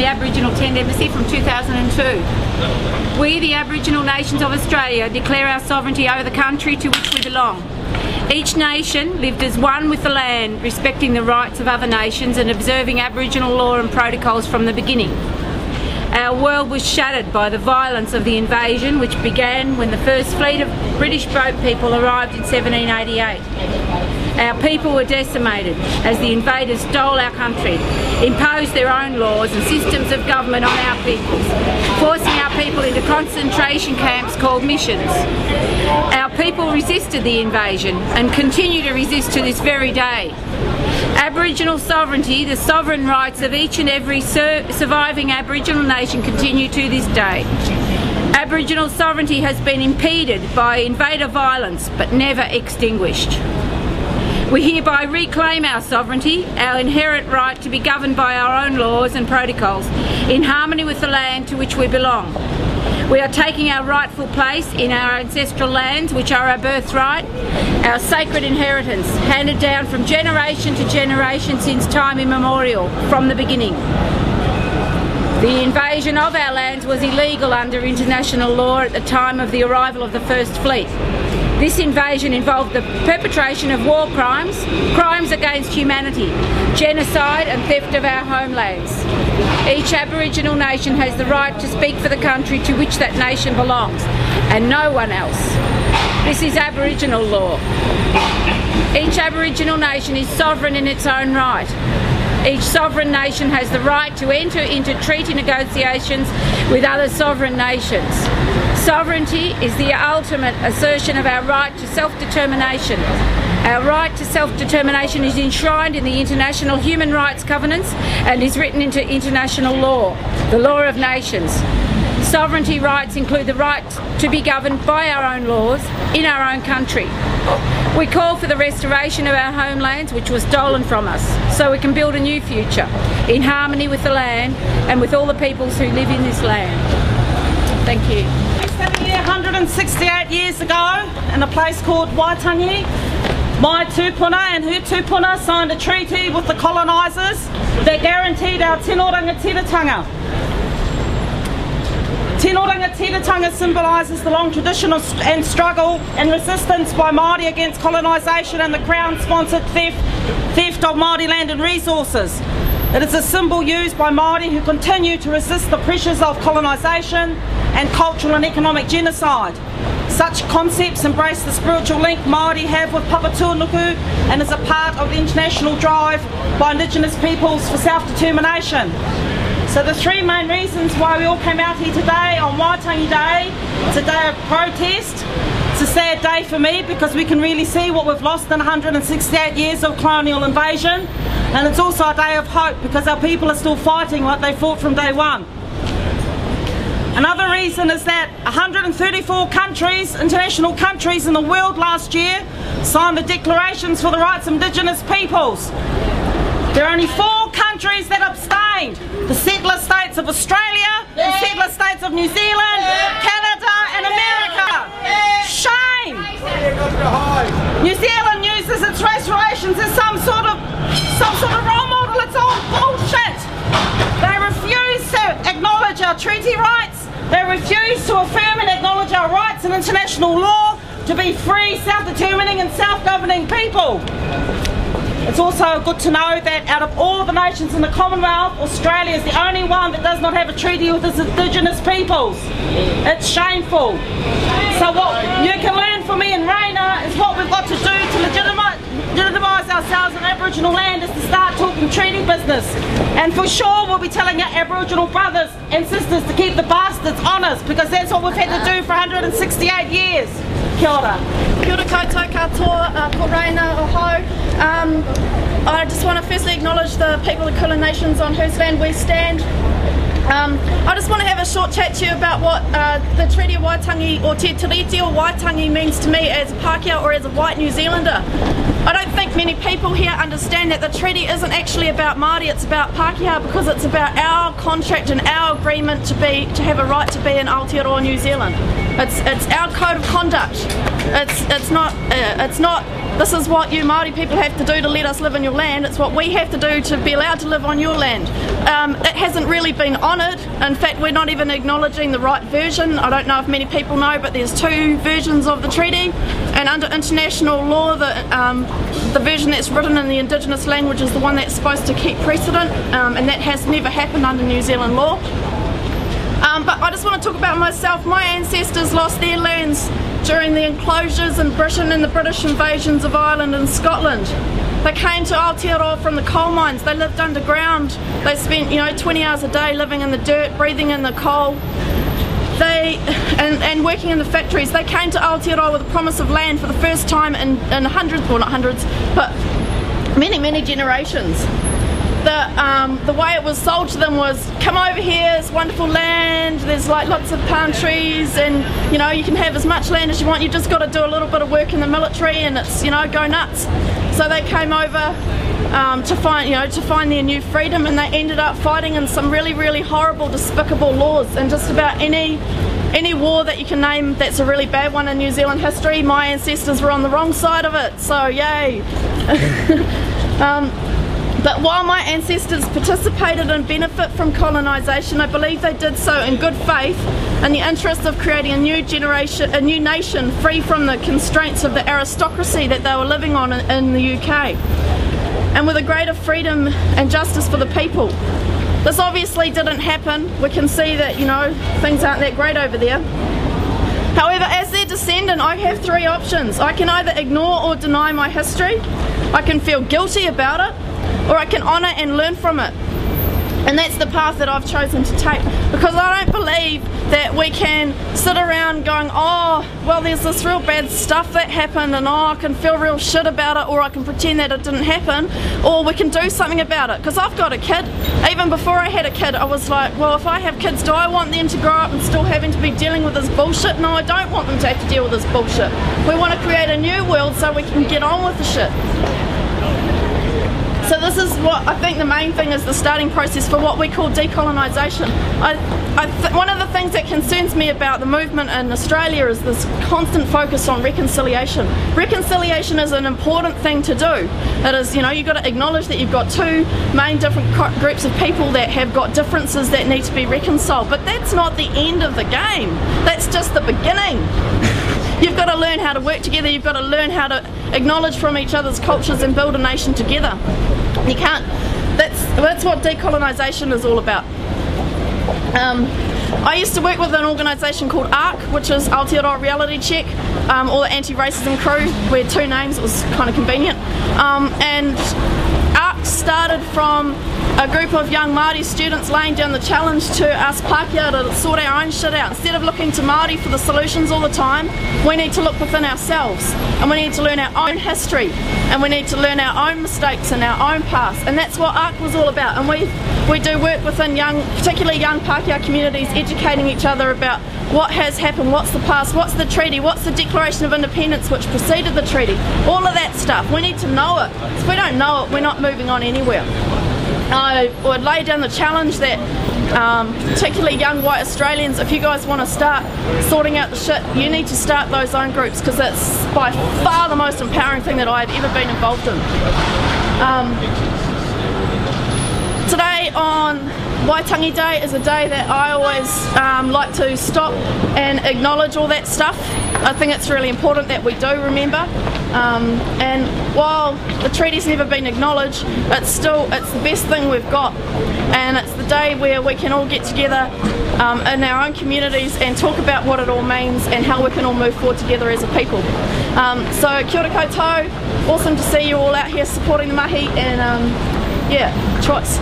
Aboriginal Tent Embassy from 2002. We, the Aboriginal nations of Australia, declare our sovereignty over the country to which we belong. Each nation lived as one with the land, respecting the rights of other nations and observing Aboriginal law and protocols from the beginning. Our world was shattered by the violence of the invasion, which began when the first fleet of British boat people arrived in 1788. Our people were decimated as the invaders stole our country, imposed their own laws and systems of government on our peoples, forcing our people into concentration camps called missions. Our people resisted the invasion and continue to resist to this very day. Aboriginal sovereignty, the sovereign rights of each and every surviving Aboriginal nation, continue to this day. Aboriginal sovereignty has been impeded by invader violence but never extinguished. We hereby reclaim our sovereignty, our inherent right to be governed by our own laws and protocols, in harmony with the land to which we belong. We are taking our rightful place in our ancestral lands, which are our birthright, our sacred inheritance, handed down from generation to generation since time immemorial, from the beginning. The invasion of our lands was illegal under international law at the time of the arrival of the First Fleet. This invasion involved the perpetration of war crimes, crimes against humanity, genocide and theft of our homelands. Each Aboriginal nation has the right to speak for the country to which that nation belongs, and no one else. This is Aboriginal law. Each Aboriginal nation is sovereign in its own right. Each sovereign nation has the right to enter into treaty negotiations with other sovereign nations. Sovereignty is the ultimate assertion of our right to self-determination. Our right to self-determination is enshrined in the International Human Rights Covenants and is written into international law, the law of nations. Sovereignty rights include the right to be governed by our own laws in our own country. We call for the restoration of our homelands, which was stolen from us, so we can build a new future in harmony with the land and with all the peoples who live in this land. Thank you. 168 years ago, in a place called Waitangi, my tūpuna and her tūpuna signed a treaty with the colonisers that guaranteed our tino rangatiratanga. Tino rangatiratanga symbolises the long tradition of and struggle and resistance by Māori against colonisation and the Crown-sponsored theft of Māori land and resources. It is a symbol used by Māori who continue to resist the pressures of colonisation and cultural and economic genocide. Such concepts embrace the spiritual link Māori have with Papatūānuku and is a part of the international drive by Indigenous peoples for self-determination. So the three main reasons why we all came out here today on Waitangi Day: it's a day of protest, it's a sad day for me because we can really see what we've lost in 168 years of colonial invasion, and it's also a day of hope because our people are still fighting like they fought from day one. Another reason is that 134 countries, international countries in the world last year signed the declarations for the rights of Indigenous peoples. There are only 4 countries that abstained: the settler states of Australia, the settler states of New Zealand, Canada and America. Shame! New Zealand uses its race relations as some sort of role model. It's all bullshit. They refuse to acknowledge our treaty rights. They refuse to affirm and acknowledge our rights in international law to be free, self-determining and self-governing people. It's also good to know that out of all the nations in the Commonwealth, Australia is the only one that does not have a treaty with its Indigenous peoples. It's shameful. So what you can learn from me and Rayna is what we've got to do to legitimise ourselves in Aboriginal land is to start talking treaty business. And for sure we'll be telling our Aboriginal brothers and sisters to keep the bastards honest, because that's what we've had to do for 168 years. Kia ora. Kia ora koutou katoa, ko Rayna oho. I just want to firstly acknowledge the people of the Kulin Nations on whose land we stand. I just want to have a short chat to you about what the Treaty of Waitangi, or Te Tiriti or Waitangi, means to me as a Pakeha or as a white New Zealander. I don't think many people here understand that the treaty isn't actually about Māori, it's about Pakeha, because it's about our contract and our agreement to have a right to be in Aotearoa New Zealand. It's our code of conduct. It's not This is what you Māori people have to do to let us live in your land. It's what we have to do to be allowed to live on your land. It hasn't really been honoured. In fact, we're not even acknowledging the right version. I don't know if many people know, but there's 2 versions of the treaty, and under international law, the version that's written in the Indigenous language is the one that's supposed to keep precedent, and that has never happened under New Zealand law. But I just want to talk about myself. My ancestors lost their lands during the enclosures in Britain and the British invasions of Ireland and Scotland. They came to Aotearoa from the coal mines. They lived underground. They spent 20 hours a day living in the dirt, breathing in the coal. And working in the factories. They came to Aotearoa with a promise of land for the first time in hundreds, well not hundreds, but many generations. The way it was sold to them was, come over here, it's wonderful land, there's like lots of palm trees, and you can have as much land as you want, you just got to do a little bit of work in the military and it's go nuts. So they came over to find their new freedom, and they ended up fighting in some really horrible, despicable laws, and just about any war that you can name that's a really bad one in New Zealand history, my ancestors were on the wrong side of it, so yay. But while my ancestors participated and benefit from colonisation, I believe they did so in good faith in the interest of creating a new nation free from the constraints of the aristocracy that they were living on in the UK, and with a greater freedom and justice for the people. This obviously didn't happen. We can see that things aren't that great over there. However, as their descendant, I have 3 options. I can either ignore or deny my history, I can feel guilty about it, or I can honour and learn from it. And that's the path that I've chosen to take, because I don't believe that we can sit around going, oh, well, there's this real bad stuff that happened, and I can feel real shit about it, or I can pretend that it didn't happen, or we can do something about it. Because I've got a kid. Even before I had a kid, I was like, well, if I have kids, do I want them to grow up and still having to be dealing with this bullshit? No, I don't want them to have to deal with this bullshit. We want to create a new world so we can get on with the shit. So this is what I think the main thing is, the starting process for what we call decolonisation. One of the things that concerns me about the movement in Australia is this constant focus on reconciliation. Reconciliation is an important thing to do. It is, you've got to acknowledge that you've got 2 main different groups of people that have got differences that need to be reconciled. But that's not the end of the game. That's just the beginning. You've got to learn how to work together, you've got to learn how to acknowledge from each other's cultures and build a nation together. You can't, that's what decolonisation is all about. I used to work with an organisation called ARC, which is Aotearoa Reality Check, or the Anti-Racism Crew. We had 2 names, it was kind of convenient. And ARC started from a group of young Māori students laying down the challenge to us Pakeha to sort our own shit out. Instead of looking to Māori for the solutions all the time, we need to look within ourselves, and we need to learn our own history, and we need to learn our own mistakes and our own past, and that's what ARC was all about. And we do work within particularly young Pakeha communities, educating each other about what has happened, what's the past, what's the treaty, what's the Declaration of Independence which preceded the treaty, all of that stuff. We need to know it. If we don't know it, we're not moving on anywhere. I would lay down the challenge that particularly young white Australians, if you guys want to start sorting out the shit, you need to start those own groups, because it's by far the most empowering thing that I've ever been involved in. Today on Waitangi Day is a day that I always like to stop and acknowledge all that stuff. I think it's really important that we do remember. And while the treaty's never been acknowledged, it's the best thing we've got. And it's the day where we can all get together in our own communities and talk about what it all means and how we can all move forward together as a people. So kia ora koutou, awesome to see you all out here supporting the mahi, and yeah, choice.